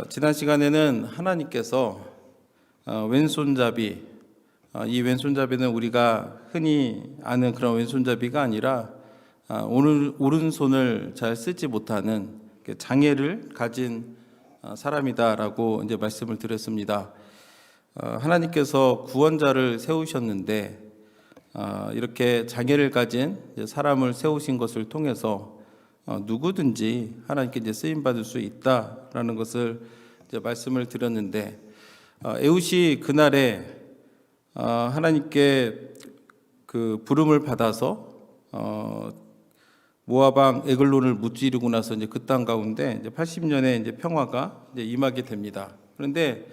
지난 시간에는 하나님께서 왼손잡이, 이 왼손잡이는 우리가 흔히 아는 그런 왼손잡이가 아니라 오른손을 잘 쓰지 못하는 장애를 가진 사람이다라고 이제 말씀을 드렸습니다. 하나님께서 구원자를 세우셨는데 이렇게 장애를 가진 사람을 세우신 것을 통해서 누구든지 하나님께 이제 쓰임 받을 수 있다라는 것을 이제 말씀을 드렸는데, 에훗이 그날에 하나님께 그 부름을 받아서 모압 왕 에글론을 무찌르고 나서 이제 그 땅 가운데 이제 80년의 이제 평화가 이제 임하게 됩니다. 그런데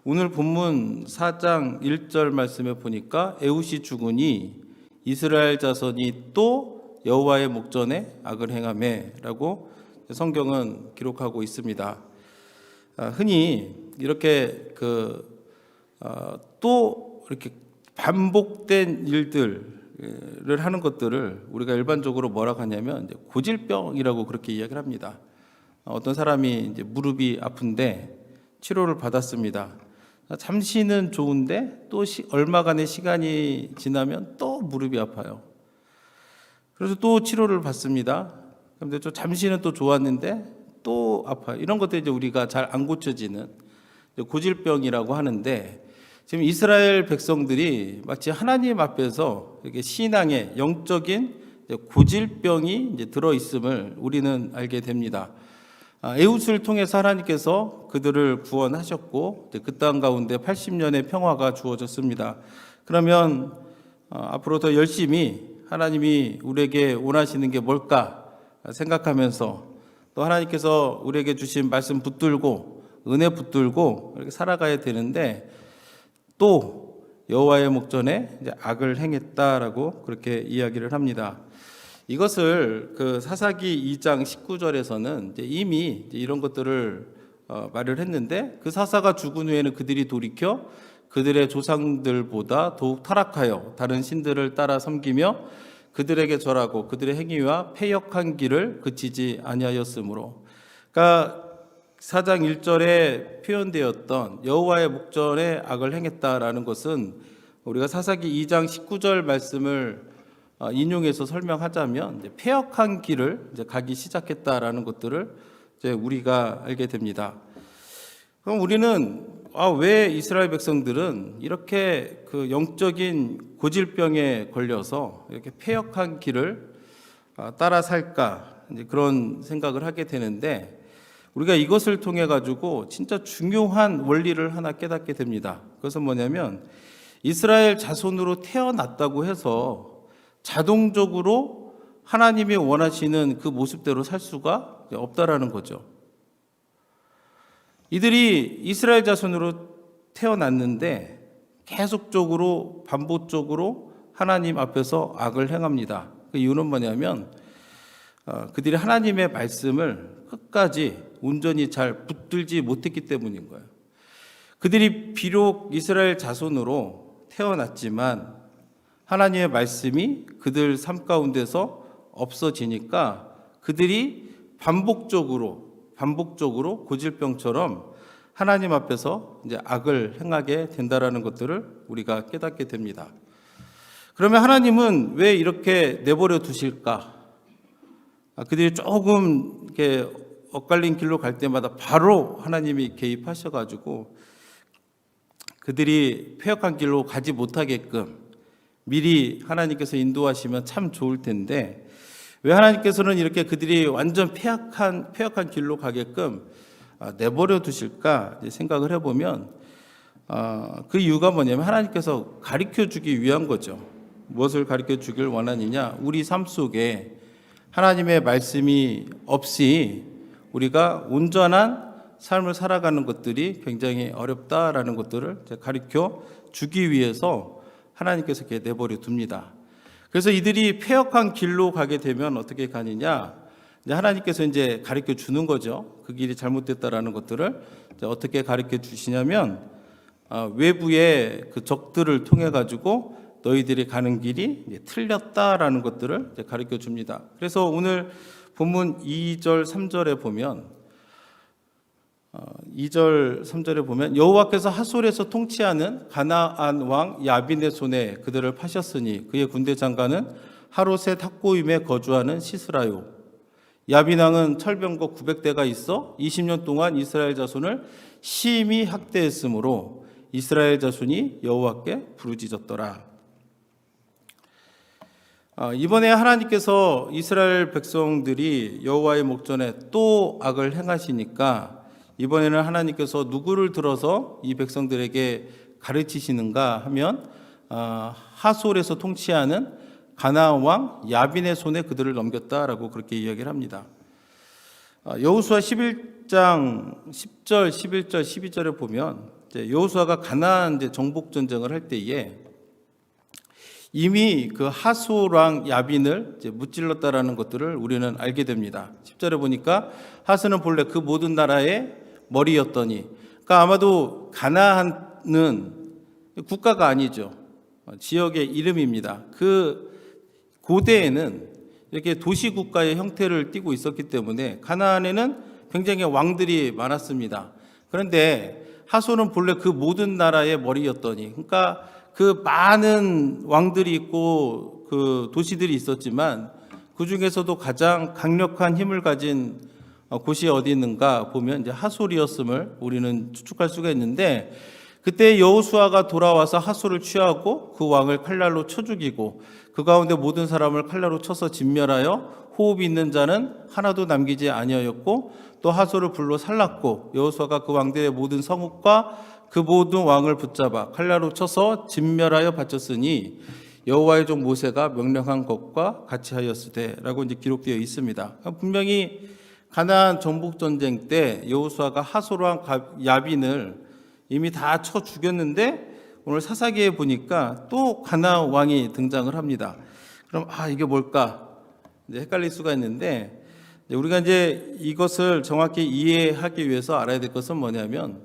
오늘 본문 4장 1절 말씀에 보니까 에훗이 죽으니 이스라엘 자손이 또 여호와의 목전에 악을 행하매라고 성경은 기록하고 있습니다. 흔히 이렇게 또 이렇게 반복된 일들을 하는 것들을 우리가 일반적으로 뭐라고 하냐면 이제 고질병이라고 그렇게 이야기를 합니다. 어떤 사람이 이제 무릎이 아픈데 치료를 받았습니다. 잠시는 좋은데 또 얼마간의 시간이 지나면 또 무릎이 아파요. 그래서 또 치료를 받습니다. 그런데 또 잠시는 또 좋았는데 또 아파요. 이런 것들이 이제 우리가 잘 안 고쳐지는 고질병이라고 하는데, 지금 이스라엘 백성들이 마치 하나님 앞에서 이렇게 신앙의 영적인 고질병이 이제 들어 있음을 우리는 알게 됩니다. 에훗을 통해서 하나님께서 그들을 구원하셨고 그 땅 가운데 80년의 평화가 주어졌습니다. 그러면 앞으로 더 열심히 하나님이 우리에게 원하시는 게 뭘까 생각하면서 또 하나님께서 우리에게 주신 말씀 붙들고 은혜 붙들고 이렇게 살아가야 되는데, 또 여호와의 목전에 이제 악을 행했다라고 그렇게 이야기를 합니다. 이것을 그 사사기 2장 19절에서는 이미 이런 것들을 말을 했는데, 그 사사가 죽은 후에는 그들이 돌이켜 그들의 조상들보다 더욱 타락하여 다른 신들을 따라 섬기며 그들에게 절하고 그들의 행위와 패역한 길을 그치지 아니하였으므로, 그러니까 4장 1절에 표현되었던 여호와의 목전에 악을 행했다라는 것은 우리가 사사기 2장 19절 말씀을 인용해서 설명하자면 이제 패역한 길을 이제 가기 시작했다라는 것들을 이제 우리가 알게 됩니다. 그럼 우리는 왜 이스라엘 백성들은 이렇게 그 영적인 고질병에 걸려서 이렇게 패역한 길을 따라 살까, 이제 그런 생각을 하게 되는데, 우리가 이것을 통해 가지고 진짜 중요한 원리를 하나 깨닫게 됩니다. 그것은 뭐냐면, 이스라엘 자손으로 태어났다고 해서 자동적으로 하나님이 원하시는 그 모습대로 살 수가 없다라는 거죠. 이들이 이스라엘 자손으로 태어났는데 계속적으로 반복적으로 하나님 앞에서 악을 행합니다. 그 이유는 뭐냐면 그들이 하나님의 말씀을 끝까지 온전히 잘 붙들지 못했기 때문인 거예요. 그들이 비록 이스라엘 자손으로 태어났지만 하나님의 말씀이 그들 삶 가운데서 없어지니까 그들이 반복적으로 고질병처럼 하나님 앞에서 이제 악을 행하게 된다라는 것들을 우리가 깨닫게 됩니다. 그러면 하나님은 왜 이렇게 내버려 두실까? 그들이 조금 이렇게 엇갈린 길로 갈 때마다 바로 하나님이 개입하셔가지고 그들이 패역한 길로 가지 못하게끔 미리 하나님께서 인도하시면 참 좋을 텐데, 왜 하나님께서는 이렇게 그들이 완전 패역한 길로 가게끔 내버려 두실까 생각을 해보면, 그 이유가 뭐냐면 하나님께서 가르쳐 주기 위한 거죠. 무엇을 가르쳐 주길 원하느냐? 우리 삶 속에 하나님의 말씀이 없이 우리가 온전한 삶을 살아가는 것들이 굉장히 어렵다라는 것들을 가르쳐 주기 위해서 하나님께서 이렇게 내버려 둡니다. 그래서 이들이 패역한 길로 가게 되면 어떻게 가느냐? 이제 하나님께서 이제 가르쳐 주는 거죠. 그 길이 잘못됐다라는 것들을 어떻게 가르쳐 주시냐면, 외부의 그 적들을 통해 가지고 너희들이 가는 길이 틀렸다라는 것들을 가르쳐 줍니다. 그래서 오늘 본문 2절, 3절에 보면 2절, 3절에 보면 여호와께서 하솔에서 통치하는 가나안 왕 야빈의 손에 그들을 파셨으니 그의 군대 장관은 하롯의 탁고임에 거주하는 시스라요. 야빈 왕은 철병거 900대가 있어 20년 동안 이스라엘 자손을 심히 학대했으므로 이스라엘 자손이 여호와께 부르짖었더라. 이번에 하나님께서 이스라엘 백성들이 여호와의 목전에 또 악을 행하시니까 이번에는 하나님께서 누구를 들어서 이 백성들에게 가르치시는가 하면 하솔에서 통치하는 가나안 왕 야빈의 손에 그들을 넘겼다라고 그렇게 이야기를 합니다. 여호수아 11장 10절, 11절, 12절에 보면 여호수아가 가나안 정복 전쟁을 할 때에 이미 그 하솔 왕 야빈을 무찔렀다라는 것들을 우리는 알게 됩니다. 10절에 보니까 하솔은 본래 그 모든 나라의 머리였더니, 그러니까 아마도 가나안은 국가가 아니죠. 지역의 이름입니다. 그 고대에는 이렇게 도시국가의 형태를 띠고 있었기 때문에 가나안에는 굉장히 왕들이 많았습니다. 그런데 하솔은 본래 그 모든 나라의 머리였더니, 그러니까 그 많은 왕들이 있고 그 도시들이 있었지만 그 중에서도 가장 강력한 힘을 가진 곳이 어디 있는가 보면 이제 하솔이었음을 우리는 추측할 수가 있는데, 그때 여호수아가 돌아와서 하솔을 취하고 그 왕을 칼날로 쳐 죽이고 그 가운데 모든 사람을 칼날로 쳐서 진멸하여 호흡이 있는 자는 하나도 남기지 아니하였고 또 하솔을 불로 살랐고 여호수아가 그 왕들의 모든 성읍과 그 모든 왕을 붙잡아 칼날로 쳐서 진멸하여 바쳤으니 여호와의 종 모세가 명령한 것과 같이 하였으되라고 이제 기록되어 있습니다. 분명히 가나안 정복 전쟁 때 여호수아가 하솔 왕 야빈을 이미 다 쳐 죽였는데 오늘 사사기에 보니까 또 가나안 왕이 등장을 합니다. 그럼 이게 뭘까? 이제 헷갈릴 수가 있는데, 우리가 이제 이것을 정확히 이해하기 위해서 알아야 될 것은 뭐냐면,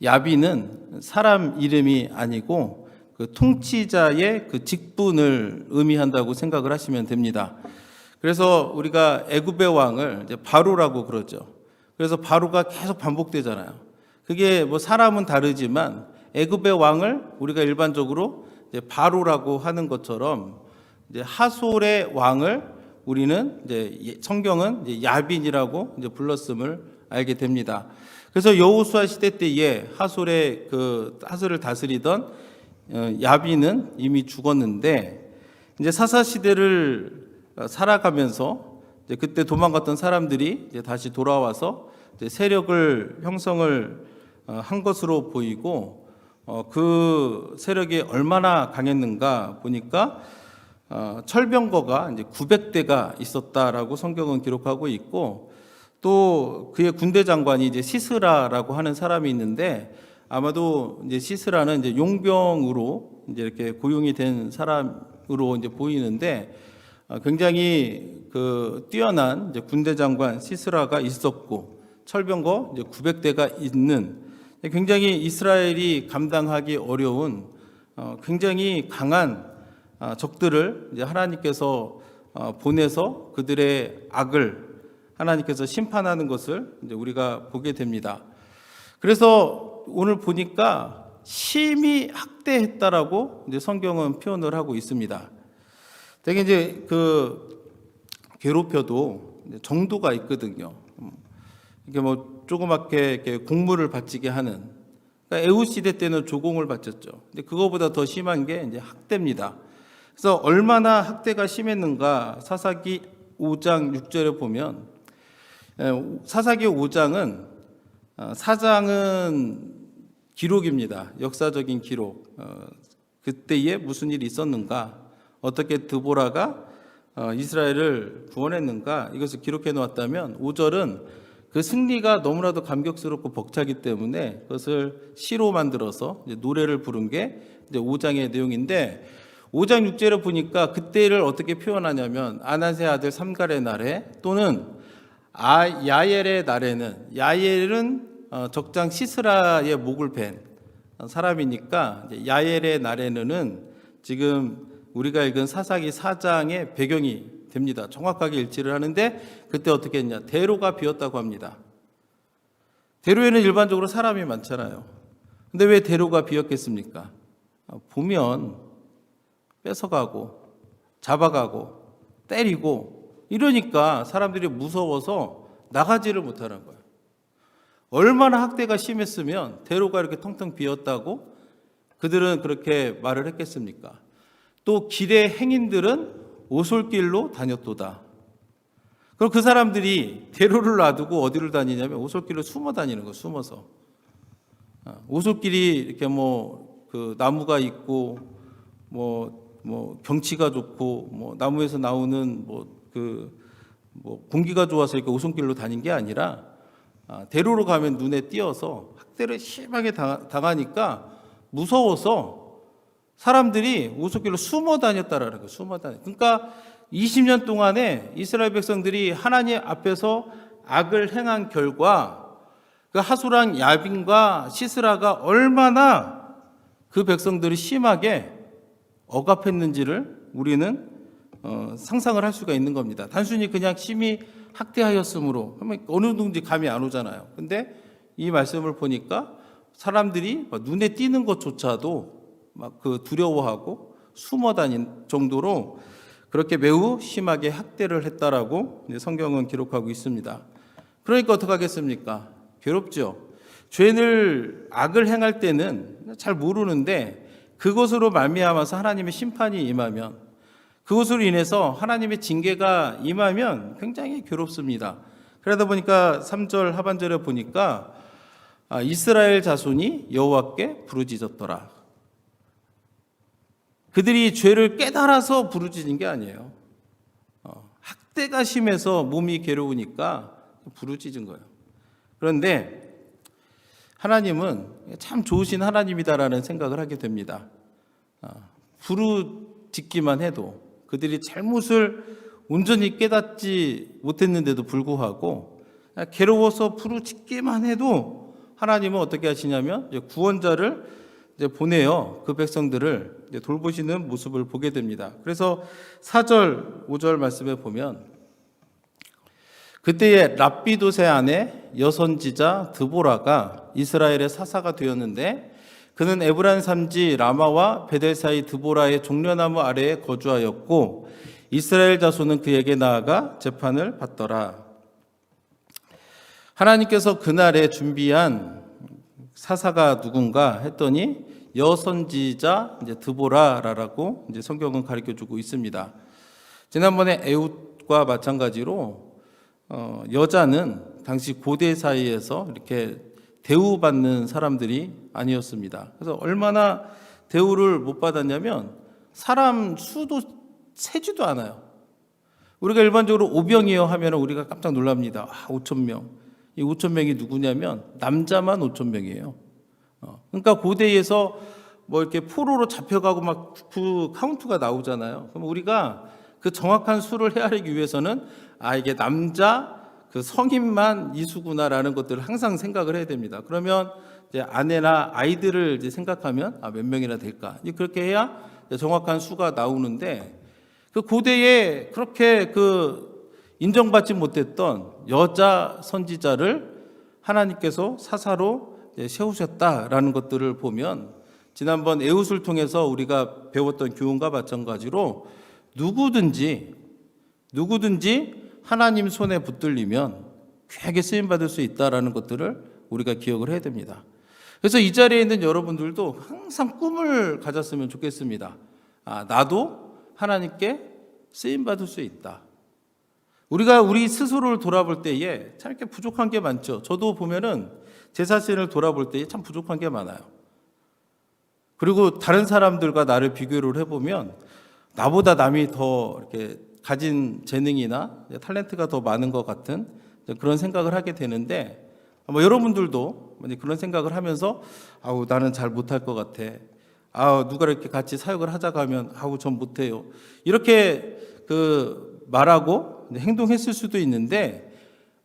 야빈은 사람 이름이 아니고 그 통치자의 그 직분을 의미한다고 생각을 하시면 됩니다. 그래서 우리가 애굽의 왕을 이제 바로라고 그러죠. 그래서 바로가 계속 반복되잖아요. 그게 뭐 사람은 다르지만 애굽의 왕을 우리가 일반적으로 이제 바로라고 하는 것처럼 이제 하솔의 왕을 우리는 이제 성경은 이제 야빈이라고 이제 불렀음을 알게 됩니다. 그래서 여호수아 시대 때에 하솔을 다스리던 야빈은 이미 죽었는데, 이제 사사 시대를 살아가면서 이제 그때 도망갔던 사람들이 이제 다시 돌아와서 이제 세력을 형성을 한 것으로 보이고, 그 세력이 얼마나 강했는가 보니까 철병거가 이제 900대가 있었다라고 성경은 기록하고 있고, 또 그의 군대 장관이 이제 시스라라고 하는 사람이 있는데, 아마도 이제 시스라는 이제 용병으로 이제 이렇게 고용이 된 사람으로 이제 보이는데, 굉장히 그 뛰어난 이제 군대 장관 시스라가 있었고, 철병거 이제 900대가 있는 굉장히 이스라엘이 감당하기 어려운 굉장히 강한 적들을 이제 하나님께서 보내서 그들의 악을 하나님께서 심판하는 것을 이제 우리가 보게 됩니다. 그래서 오늘 보니까 심히 학대했다라고 이제 성경은 표현을 하고 있습니다. 되게 이제 그 괴롭혀도 정도가 있거든요. 이게 뭐 조그맣게 이렇게 공물을 바치게 하는, 그러니까 에훗 시대 때는 조공을 바쳤죠. 근데 그거보다 더 심한 게 이제 학대입니다. 그래서 얼마나 학대가 심했는가 사사기 5장 6절에 보면, 사사기 5장은 사장은 기록입니다. 역사적인 기록. 그때에 무슨 일이 있었는가, 어떻게 드보라가 이스라엘을 구원했는가, 이것을 기록해 놓았다면 5절은 그 승리가 너무나도 감격스럽고 벅차기 때문에 그것을 시로 만들어서 이제 노래를 부른 게 이제 5장의 내용인데, 5장 6절에 보니까 그때를 어떻게 표현하냐면 아나세 아들 삼갈의 날에, 또는 야엘의 날에는, 야엘은 적장 시스라의 목을 벤 사람이니까 야엘의 날에는 지금 우리가 읽은 사사기 4장의 배경이 됩니다. 정확하게 일치를 하는데, 그때 어떻게 했냐, 대로가 비었다고 합니다. 대로에는 일반적으로 사람이 많잖아요. 근데 왜 대로가 비었겠습니까? 보면 뺏어가고 잡아가고 때리고 이러니까 사람들이 무서워서 나가지를 못하는 거예요. 얼마나 학대가 심했으면 대로가 이렇게 텅텅 비었다고 그들은 그렇게 말을 했겠습니까? 또 길의 행인들은 오솔길로 다녔도다. 그럼 그 사람들이 대로를 놔두고 어디를 다니냐면 오솔길로 숨어 다니는 거예요. 숨어서. 오솔길이 이렇게 그 나무가 있고 경치가 좋고 나무에서 나오는 공기가 좋아서 이렇게 오솔길로 다닌 게 아니라 대로로 가면 눈에 띄어서 학대를 심하게 당하니까 무서워서 사람들이 오솔길로 숨어 다녔다라는 거예요. 숨어 다녔. 그러니까 20년 동안에 이스라엘 백성들이 하나님 앞에서 악을 행한 결과 그 하소랑 야빈과 시스라가 얼마나 그 백성들이 심하게 억압했는지를 우리는 상상을 할 수가 있는 겁니다. 단순히 그냥 심히 학대하였으므로 하면 어느 정도인지 감이 안 오잖아요. 근데 이 말씀을 보니까 사람들이 눈에 띄는 것조차도 막 두려워하고 숨어 다닌 정도로 그렇게 매우 심하게 학대를 했다라고 성경은 기록하고 있습니다. 그러니까 어떡하겠습니까? 괴롭죠. 죄를 악을 행할 때는 잘 모르는데 그것으로 말미암아서 하나님의 심판이 임하면 그것으로 인해서 하나님의 징계가 임하면 굉장히 괴롭습니다. 그러다 보니까 3절 하반절에 보니까 이스라엘 자손이 여호와께 부르짖었더라. 그들이 죄를 깨달아서 부르짖은 게 아니에요. 학대가 심해서 몸이 괴로우니까 부르짖은 거예요. 그런데 하나님은 참 좋으신 하나님이다라는 생각을 하게 됩니다. 부르짖기만 해도 그들이 잘못을 온전히 깨닫지 못했는데도 불구하고 괴로워서 부르짖기만 해도 하나님은 어떻게 하시냐면 구원자를 보내어 그 백성들을 돌보시는 모습을 보게 됩니다. 그래서 4절, 5절 말씀에 보면 그때에 랍비도세 아내 여선지자 드보라가 이스라엘의 사사가 되었는데 그는 에브란 산지 라마와 베델 사이 드보라의 종려나무 아래에 거주하였고 이스라엘 자손은 그에게 나아가 재판을 받더라. 하나님께서 그날에 준비한 사사가 누군가 했더니 여선지자 드보라라고 성경은 가르쳐주고 있습니다. 지난번에 에훗과 마찬가지로 여자는 당시 고대 사이에서 이렇게 대우받는 사람들이 아니었습니다. 그래서 얼마나 대우를 못 받았냐면 사람 수도 세지도 않아요. 우리가 일반적으로 오병이어 하면 우리가 깜짝 놀랍니다. 5,000명. 이 5,000명이 누구냐면 남자만 5,000명이에요. 그러니까 고대에서 이렇게 포로로 잡혀가고 막 그 카운트가 나오잖아요. 그럼 우리가 그 정확한 수를 헤아리기 위해서는 이게 남자 그 성인만 이수구나라는 것들을 항상 생각을 해야 됩니다. 그러면 이제 아내나 아이들을 이제 생각하면 몇 명이나 될까? 그렇게 해야 정확한 수가 나오는데 그 고대에 그렇게 인정받지 못했던 여자 선지자를 하나님께서 사사로 세우셨다라는 것들을 보면 지난번 에훗을 통해서 우리가 배웠던 교훈과 마찬가지로 누구든지 하나님 손에 붙들리면 귀하게 쓰임받을 수 있다라는 것들을 우리가 기억을 해야 됩니다. 그래서 이 자리에 있는 여러분들도 항상 꿈을 가졌으면 좋겠습니다. 나도 하나님께 쓰임받을 수 있다. 우리가 우리 스스로를 돌아볼 때에 참 이렇게 부족한 게 많죠. 저도 보면은 제 자신을 돌아볼 때에 참 부족한 게 많아요. 그리고 다른 사람들과 나를 비교를 해보면 나보다 남이 더 이렇게 가진 재능이나 탤런트가 더 많은 것 같은 그런 생각을 하게 되는데 여러분들도 그런 생각을 하면서 나는 잘 못할 것 같아. 누가 이렇게 같이 사역을 하자고 하면 전 못해요. 이렇게 말하고 행동했을 수도 있는데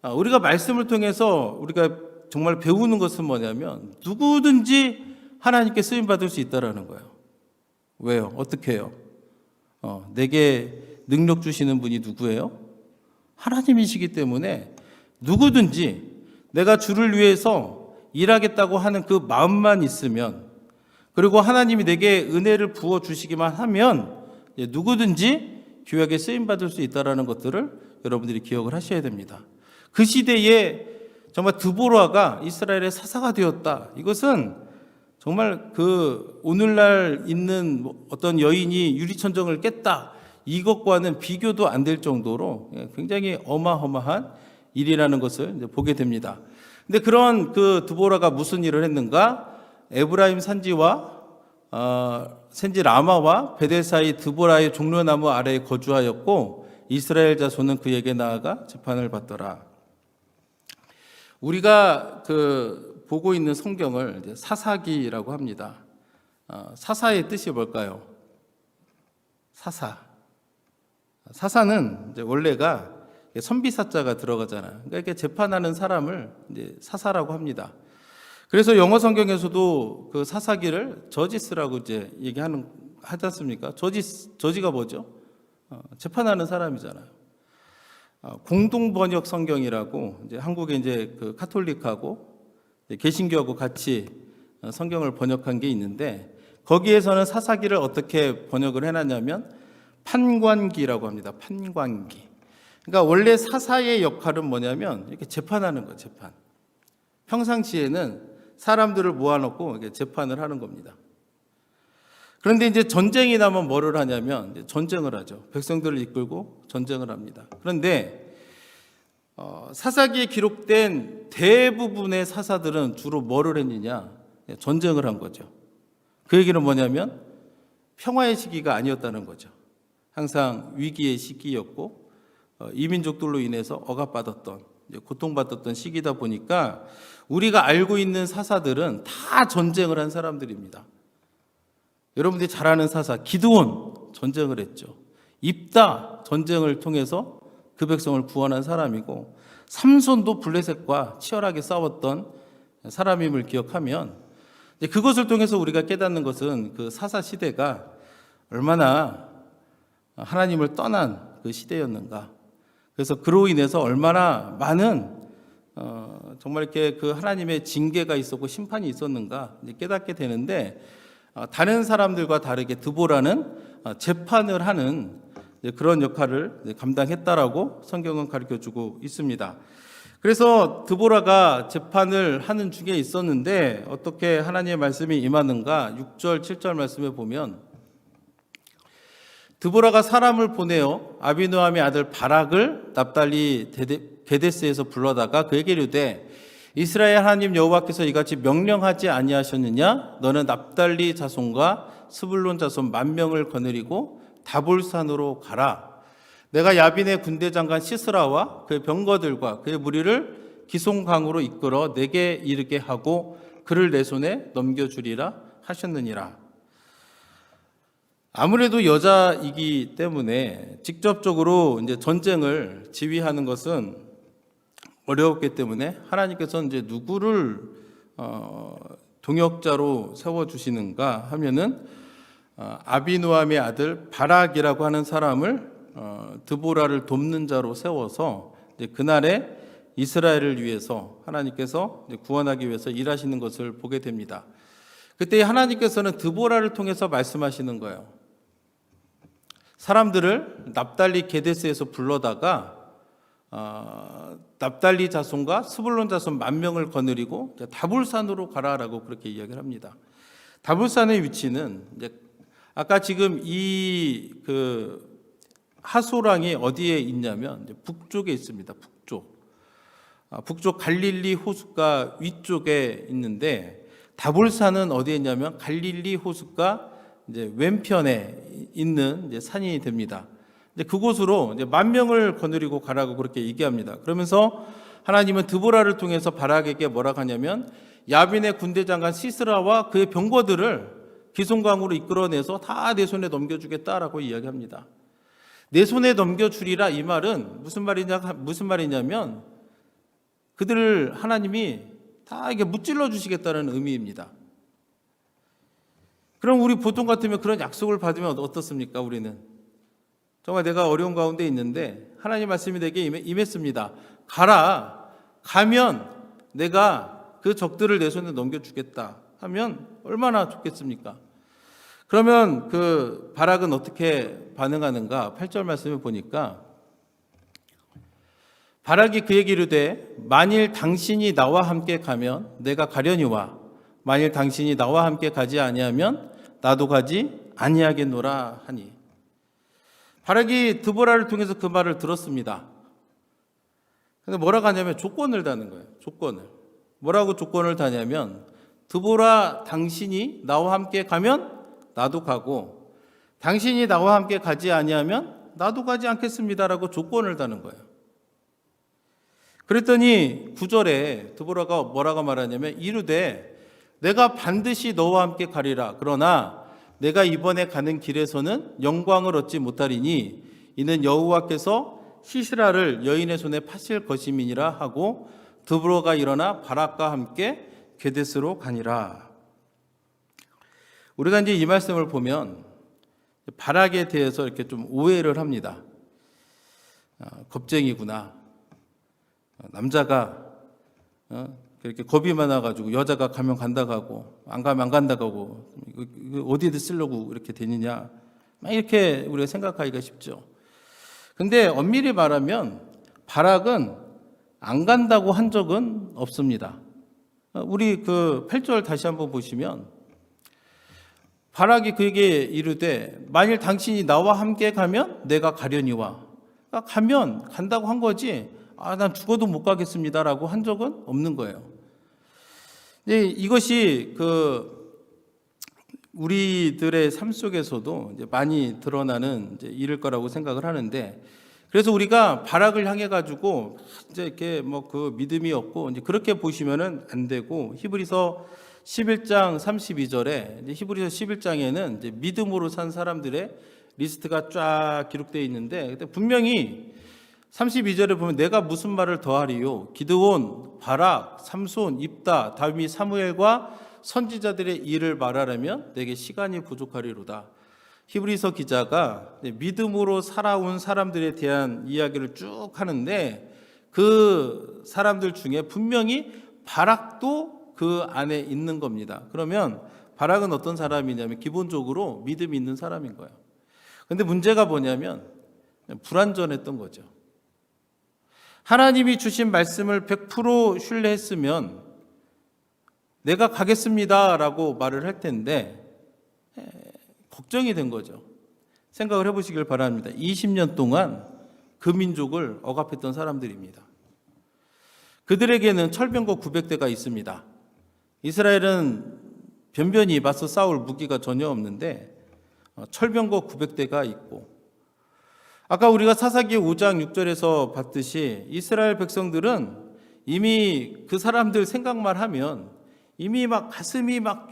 우리가 말씀을 통해서 우리가 정말 배우는 것은 뭐냐면 누구든지 하나님께 쓰임 받을 수 있다라는 거예요. 왜요? 어떻게 해요? 내게 능력 주시는 분이 누구예요? 하나님이시기 때문에 누구든지 내가 주를 위해서 일하겠다고 하는 그 마음만 있으면, 그리고 하나님이 내게 은혜를 부어 주시기만 하면 누구든지 교회에 쓰임 받을 수 있다라는 것들을 여러분들이 기억을 하셔야 됩니다. 그 시대에 정말 드보라가 이스라엘의 사사가 되었다. 이것은 정말 그 오늘날 있는 어떤 여인이 유리천정을 깼다, 이것과는 비교도 안 될 정도로 굉장히 어마어마한 일이라는 것을 이제 보게 됩니다. 근데 그런 그 드보라가 무슨 일을 했는가? 에브라임 산지와 산지 라마와 베델 사이 드보라의 종려나무 아래에 거주하였고 이스라엘 자손은 그에게 나아가 재판을 받더라. 우리가 그 보고 있는 성경을 이제 사사기라고 합니다. 사사의 뜻이 뭘까요? 사사는 이제 원래가 선비사자가 들어가잖아요. 그러니까 이렇게 재판하는 사람을 이제 사사라고 합니다. 그래서 영어 성경에서도 그 사사기를 저지스라고 이제 하지 않습니까? 저지가 뭐죠? 재판하는 사람이잖아요. 공동 번역 성경이라고 이제 한국에 이제 그 카톨릭하고 개신교하고 같이 성경을 번역한 게 있는데, 거기에서는 사사기를 어떻게 번역을 해놨냐면 판관기라고 합니다. 판관기. 그러니까 원래 사사의 역할은 뭐냐면 이렇게 재판하는 거예요. 재판. 평상시에는 사람들을 모아놓고 이렇게 재판을 하는 겁니다. 그런데 이제 전쟁이 나면 뭐를 하냐면 이제 전쟁을 하죠. 백성들을 이끌고 전쟁을 합니다. 그런데 사사기에 기록된 대부분의 사사들은 주로 뭐를 했느냐? 전쟁을 한 거죠. 그 얘기는 뭐냐면 평화의 시기가 아니었다는 거죠. 항상 위기의 시기였고 이민족들로 인해서 억압받았던, 고통받았던 시기다 보니까 우리가 알고 있는 사사들은 다 전쟁을 한 사람들입니다. 여러분들이 잘 아는 사사 기드온 전쟁을 했죠. 입다 전쟁을 통해서 그 백성을 구원한 사람이고, 삼손도 블레셋과 치열하게 싸웠던 사람임을 기억하면 그것을 통해서 우리가 깨닫는 것은 그 사사 시대가 얼마나 하나님을 떠난 그 시대였는가. 그래서 그로 인해서 얼마나 많은 정말 이렇게 그 하나님의 징계가 있었고 심판이 있었는가 깨닫게 되는데, 다른 사람들과 다르게 드보라는 재판을 하는 그런 역할을 감당했다라고 성경은 가르쳐주고 있습니다. 그래서 드보라가 재판을 하는 중에 있었는데 어떻게 하나님의 말씀이 임하는가? 6절 7절 말씀에 보면 드보라가 사람을 보내어 아비노함의 아들 바락을 납달리 게데스에서 불러다가 그에게 이르되 이스라엘 하나님 여호와께서 이같이 명령하지 아니하셨느냐? 너는 납달리 자손과 스불론 자손 10,000명을 거느리고 다볼산으로 가라. 내가 야빈의 군대 장관 시스라와 그의 병거들과 그의 무리를 기송강으로 이끌어 내게 이르게 하고 그를 내 손에 넘겨주리라 하셨느니라. 아무래도 여자이기 때문에 직접적으로 이제 전쟁을 지휘하는 것은 어려웠기 때문에 하나님께서는 이제 누구를 동역자로 세워 주시는가 하면은 아비노함의 아들 바락이라고 하는 사람을 드보라를 돕는 자로 세워서 이제 그날에 이스라엘을 위해서 하나님께서 구원하기 위해서 일하시는 것을 보게 됩니다. 그때 하나님께서는 드보라를 통해서 말씀하시는 거예요. 사람들을 납달리 게데스에서 불러다가 납달리 자손과 스불론 자손 10,000명을 거느리고 다볼산으로 가라라고 그렇게 이야기를 합니다. 다볼산의 위치는 이제 아까 지금 이 그 하소랑이 어디에 있냐면 이제 북쪽에 있습니다. 북쪽 갈릴리 호숫가 위쪽에 있는데, 다볼산은 어디에 있냐면 갈릴리 호숫가 이제 왼편에 있는 이제 산이 됩니다. 이제 그곳으로 이제 10,000명을 거느리고 가라고 그렇게 얘기합니다. 그러면서 하나님은 드보라를 통해서 바락에게 뭐라 하냐면 야빈의 군대 장관 시스라와 그의 병거들을 기송강으로 이끌어내서 다 내 손에 넘겨주겠다라고 이야기합니다. 내 손에 넘겨주리라, 이 말은 무슨 말이냐면 그들을 하나님이 다 이게 무찔러 주시겠다는 의미입니다. 그럼 우리 보통 같으면 그런 약속을 받으면 어떻습니까? 우리는 정말 내가 어려운 가운데 있는데 하나님 말씀이 내게 임했습니다. 가라. 가면 내가 그 적들을 내 손에 넘겨주겠다 하면 얼마나 좋겠습니까? 그러면 그 바락은 어떻게 반응하는가? 8절 말씀을 보니까 바락이 그에게 이르되 만일 당신이 나와 함께 가면 내가 가려니와 만일 당신이 나와 함께 가지 아니하면 나도 가지 아니하겠노라 하니. 바락이 드보라를 통해서 그 말을 들었습니다. 근데 뭐라고 하냐면 조건을 다는 거예요. 조건을. 뭐라고 조건을 다냐면 드보라 당신이 나와 함께 가면 나도 가고 당신이 나와 함께 가지 아니하면 나도 가지 않겠습니다라고 조건을 다는 거예요. 그랬더니 9절에 드보라가 뭐라고 말하냐면 이르되 내가 반드시 너와 함께 가리라. 그러나 내가 이번에 가는 길에서는 영광을 얻지 못하리니 이는 여호와께서 시스라를 여인의 손에 파실 것임이니라 하고 드보라가 일어나 바락과 함께 게데스로 가니라. 우리가 이제 이 말씀을 보면 바락에 대해서 이렇게 좀 오해를 합니다. 겁쟁이구나. 남자가 그렇게 겁이 많아가지고 여자가 가면 간다고 하고 안 가면 안 간다고 하고 어디에다 쓰려고 이렇게 되느냐 이렇게 우리가 생각하기가 쉽죠. 근데 엄밀히 말하면 바락은 안 간다고 한 적은 없습니다. 우리 그 8절 다시 한번 보시면 바락이 그에게 이르되 만일 당신이 나와 함께 가면 내가 가려니와. 그러니까 가면 간다고 한 거지 난 죽어도 못 가겠습니다라고 한 적은 없는 거예요. 근데 이것이 그 우리들의 삶 속에서도 이제 많이 드러나는 이제 일일 거라고 생각을 하는데, 그래서 우리가 바락을 향해 가지고 이제 이렇게 뭐 그 믿음이 없고 이제 그렇게 보시면은 안 되고, 히브리서 11장 32절에 이제 히브리서 11장에는 이제 믿음으로 산 사람들의 리스트가 쫙 기록되어 있는데, 분명히 32절에 보면 내가 무슨 말을 더하리요 기드온, 바락, 삼손, 입다, 다윗, 사무엘과 선지자들의 일을 말하려면 내게 시간이 부족하리로다. 히브리서 기자가 믿음으로 살아온 사람들에 대한 이야기를 쭉 하는데 그 사람들 중에 분명히 바락도 그 안에 있는 겁니다. 그러면 바락은 어떤 사람이냐면 기본적으로 믿음이 있는 사람인 거예요. 그런데 문제가 뭐냐면 불완전했던 거죠. 하나님이 주신 말씀을 100% 신뢰했으면 내가 가겠습니다라고 말을 할 텐데 걱정이 된 거죠. 생각을 해보시길 바랍니다. 20년 동안 그 민족을 억압했던 사람들입니다. 그들에게는 철병거 900대가 있습니다. 이스라엘은 변변히 맞서 싸울 무기가 전혀 없는데 철병거 900대가 있고, 아까 우리가 사사기 5장 6절에서 봤듯이 이스라엘 백성들은 이미 그 사람들 생각만 하면 이미 막 가슴이 막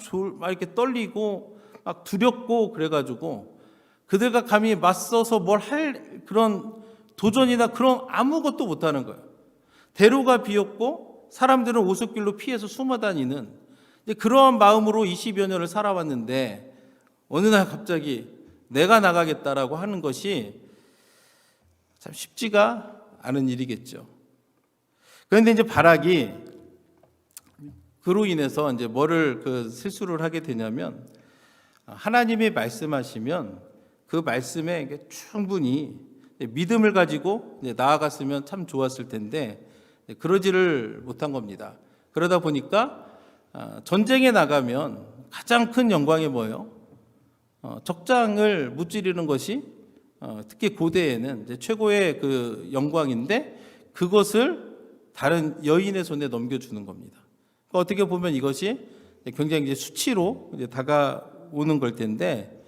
이렇게 떨리고 막 두렵고 그래가지고 그들과 감히 맞서서 뭘 할 그런 도전이나 그런 아무것도 못하는 거예요. 대로가 비었고 사람들은 오솔길로 피해서 숨어 다니는 그러한 마음으로 20여 년을 살아왔는데 어느 날 갑자기 내가 나가겠다라고 하는 것이 참 쉽지가 않은 일이겠죠. 그런데 이제 바락이 그로 인해서 이제 뭐를 그 실수를 하게 되냐면 하나님이 말씀하시면 그 말씀에 충분히 믿음을 가지고 나아갔으면 참 좋았을 텐데 그러지를 못한 겁니다. 그러다 보니까 전쟁에 나가면 가장 큰 영광이 뭐예요? 적장을 무찌르는 것이 특히 고대에는 이제 최고의 그 영광인데 그것을 다른 여인의 손에 넘겨주는 겁니다. 그러니까 어떻게 보면 이것이 굉장히 이제 수치로 이제 다가오는 걸 텐데,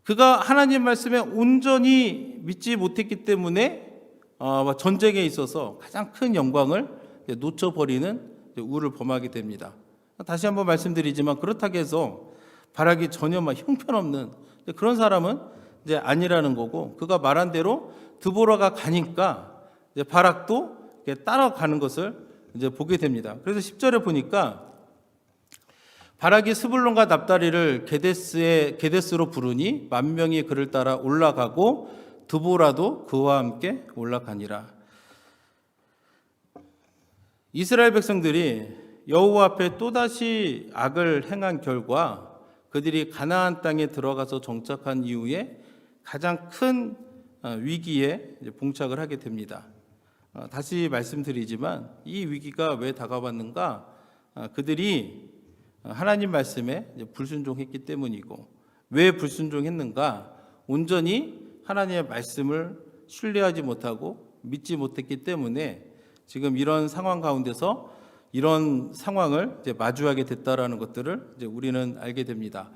그가 하나님 말씀에 온전히 믿지 못했기 때문에 전쟁에 있어서 가장 큰 영광을 놓쳐버리는 우를 범하게 됩니다. 다시 한번 말씀드리지만 그렇다고 해서 바락이 전혀 막 형편없는 그런 사람은 이제 아니라는 거고, 그가 말한 대로 드보라가 가니까 이제 바락도 따라가는 것을 이제 보게 됩니다. 그래서 10절에 보니까 바락이 스불론과 납달리를 게데스로 부르니 만 명이 그를 따라 올라가고 드보라도 그와 함께 올라가니라. 이스라엘 백성들이 여호와 앞에 또다시 악을 행한 결과 그들이 가나안 땅에 들어가서 정착한 이후에 가장 큰 위기에 봉착을 하게 됩니다. 다시 말씀드리지만 이 위기가 왜 다가왔는가? 그들이 하나님 말씀에 불순종했기 때문이고, 왜 불순종했는가? 온전히 하나님의 말씀을 신뢰하지 못하고 믿지 못했기 때문에 지금 이런 상황 가운데서 이런 상황을 이제 마주하게 됐다라는 것들을 이제 우리는 알게 됩니다.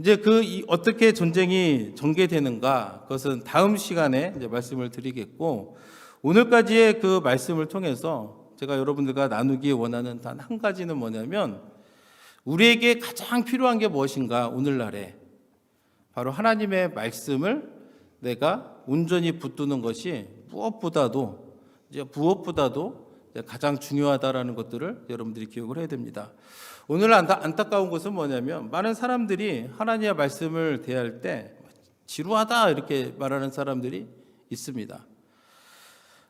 이제 어떻게 전쟁이 전개되는가, 그것은 다음 시간에 이제 말씀을 드리겠고, 오늘까지의 그 말씀을 통해서 제가 여러분들과 나누기 원하는 단 한 가지는 뭐냐면, 우리에게 가장 필요한 게 무엇인가? 오늘날에 바로 하나님의 말씀을 내가 온전히 붙드는 것이 무엇보다도 가장 중요하다라는 것들을 여러분들이 기억을 해야 됩니다. 오늘 안타까운 것은 뭐냐면, 많은 사람들이 하나님의 말씀을 대할 때 지루하다 이렇게 말하는 사람들이 있습니다.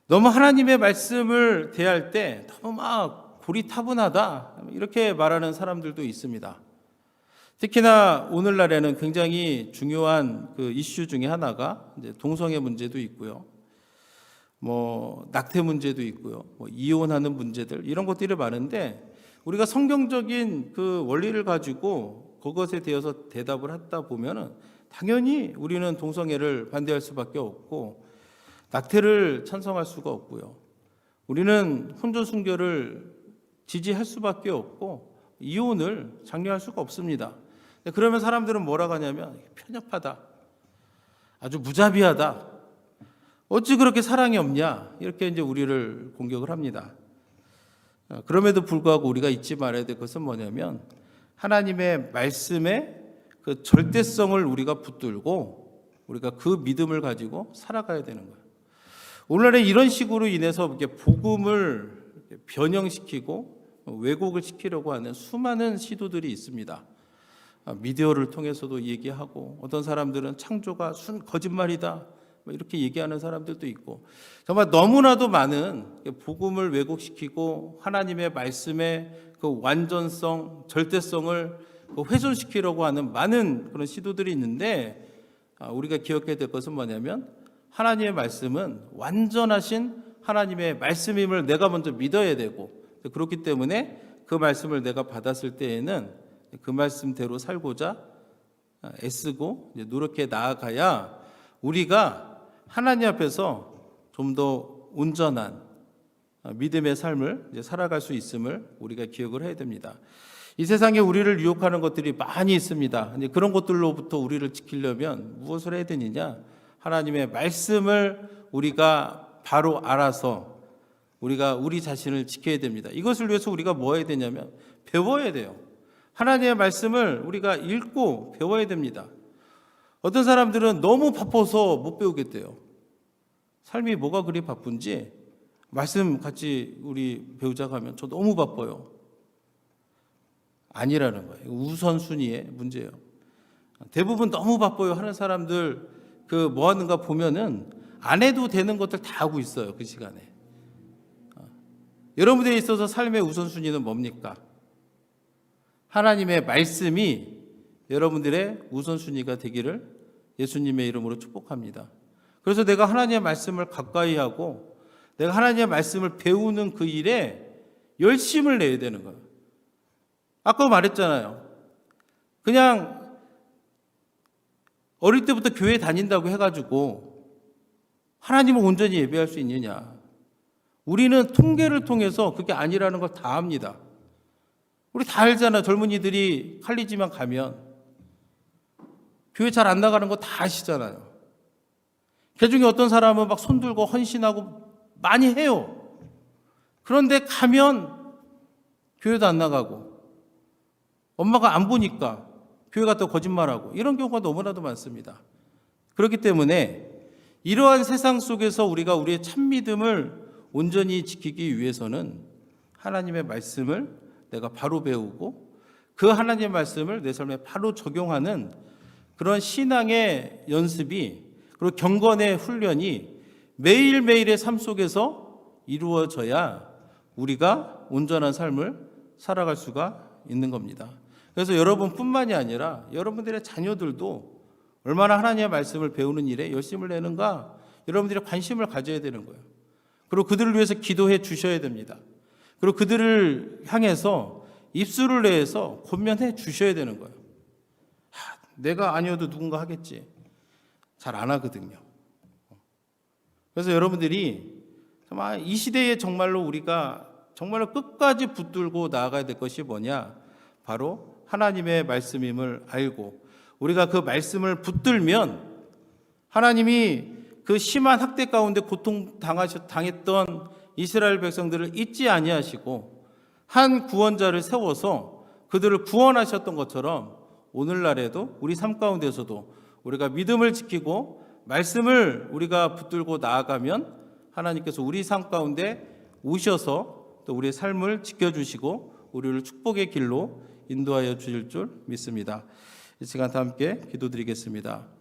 너무 하나님의 말씀을 대할 때 너무 막 고리타분하다 이렇게 말하는 사람들도 있습니다. 특히나 오늘날에는 굉장히 중요한 그 이슈 중에 하나가 이제 동성애 문제도 있고요, 낙태 문제도 있고요, 이혼하는 문제들, 이런 것들이 많은데, 우리가 성경적인 그 원리를 가지고 그것에 대해서 대답을 하다 보면은 당연히 우리는 동성애를 반대할 수밖에 없고 낙태를 찬성할 수가 없고요, 우리는 혼전 순결을 지지할 수밖에 없고 이혼을 장려할 수가 없습니다. 그러면 사람들은 뭐라고 하냐면 편협하다, 아주 무자비하다, 어찌 그렇게 사랑이 없냐, 이렇게 이제 우리를 공격을 합니다. 그럼에도 불구하고 우리가 잊지 말아야 될 것은 뭐냐면, 하나님의 말씀의 그 절대성을 우리가 붙들고 우리가 그 믿음을 가지고 살아가야 되는 거예요. 오늘날에 이런 식으로 인해서 이렇게 복음을 변형시키고 왜곡을 시키려고 하는 수많은 시도들이 있습니다. 미디어를 통해서도 얘기하고, 어떤 사람들은 창조가 거짓말이다 이렇게 얘기하는 사람들도 있고, 정말 너무나도 많은 복음을 왜곡시키고 하나님의 말씀의 그 완전성, 절대성을 훼손시키려고 하는 많은 그런 시도들이 있는데, 우리가 기억해야 될 것은 뭐냐면, 하나님의 말씀은 완전하신 하나님의 말씀임을 내가 먼저 믿어야 되고, 그렇기 때문에 그 말씀을 내가 받았을 때에는 그 말씀대로 살고자 애쓰고 노력해 나아가야 우리가 하나님 앞에서 좀 더 온전한 믿음의 삶을 살아갈 수 있음을 우리가 기억을 해야 됩니다. 이 세상에 우리를 유혹하는 것들이 많이 있습니다. 그런 것들로부터 우리를 지키려면 무엇을 해야 되느냐? 하나님의 말씀을 우리가 바로 알아서 우리가 우리 자신을 지켜야 됩니다. 이것을 위해서 우리가 뭐 해야 되냐면 배워야 돼요. 하나님의 말씀을 우리가 읽고 배워야 됩니다. 어떤 사람들은 너무 바빠서 못 배우겠대요. 삶이 뭐가 그리 바쁜지 말씀 같이 우리 배우자고 하면 저 너무 바빠요. 아니라는 거예요. 우선순위의 문제예요. 대부분 너무 바빠요 하는 사람들 뭐 하는가 보면은 안 해도 되는 것들 다 하고 있어요. 그 시간에. 여러분들에 있어서 삶의 우선순위는 뭡니까? 하나님의 말씀이 여러분들의 우선순위가 되기를 예수님의 이름으로 축복합니다. 그래서 내가 하나님의 말씀을 가까이 하고 내가 하나님의 말씀을 배우는 그 일에 열심을 내야 되는 거예요. 아까 말했잖아요. 그냥 어릴 때부터 교회 다닌다고 해가지고 하나님을 온전히 예배할 수 있느냐? 우리는 통계를 통해서 그게 아니라는 걸 다 압니다. 우리 다 알잖아요. 젊은이들이 칼리지만 가면 교회 잘 안 나가는 거 다 아시잖아요. 그 중에 어떤 사람은 막 손들고 헌신하고 많이 해요. 그런데 가면 교회도 안 나가고 엄마가 안 보니까 교회 갔다 거짓말하고 이런 경우가 너무나도 많습니다. 그렇기 때문에 이러한 세상 속에서 우리가 우리의 참 믿음을 온전히 지키기 위해서는 하나님의 말씀을 내가 바로 배우고 그 하나님의 말씀을 내 삶에 바로 적용하는 그런 신앙의 연습이 그리고 경건의 훈련이 매일매일의 삶 속에서 이루어져야 우리가 온전한 삶을 살아갈 수가 있는 겁니다. 그래서 여러분뿐만이 아니라 여러분들의 자녀들도 얼마나 하나님의 말씀을 배우는 일에 열심을 내는가 여러분들이 관심을 가져야 되는 거예요. 그리고 그들을 위해서 기도해 주셔야 됩니다. 그리고 그들을 향해서 입술을 내서 권면해 주셔야 되는 거예요. 내가 아니어도 누군가 하겠지. 잘 안 하거든요. 그래서 여러분들이 정말 이 시대에 정말로 우리가 정말로 끝까지 붙들고 나아가야 될 것이 뭐냐? 바로 하나님의 말씀임을 알고 우리가 그 말씀을 붙들면 하나님이 그 심한 학대 가운데 고통당했던 이스라엘 백성들을 잊지 아니하시고 한 구원자를 세워서 그들을 구원하셨던 것처럼 오늘날에도 우리 삶 가운데서도 우리가 믿음을 지키고 말씀을 우리가 붙들고 나아가면 하나님께서 우리 삶 가운데 오셔서 또 우리의 삶을 지켜주시고 우리를 축복의 길로 인도하여 주실 줄 믿습니다. 이 시간 다 함께 기도드리겠습니다.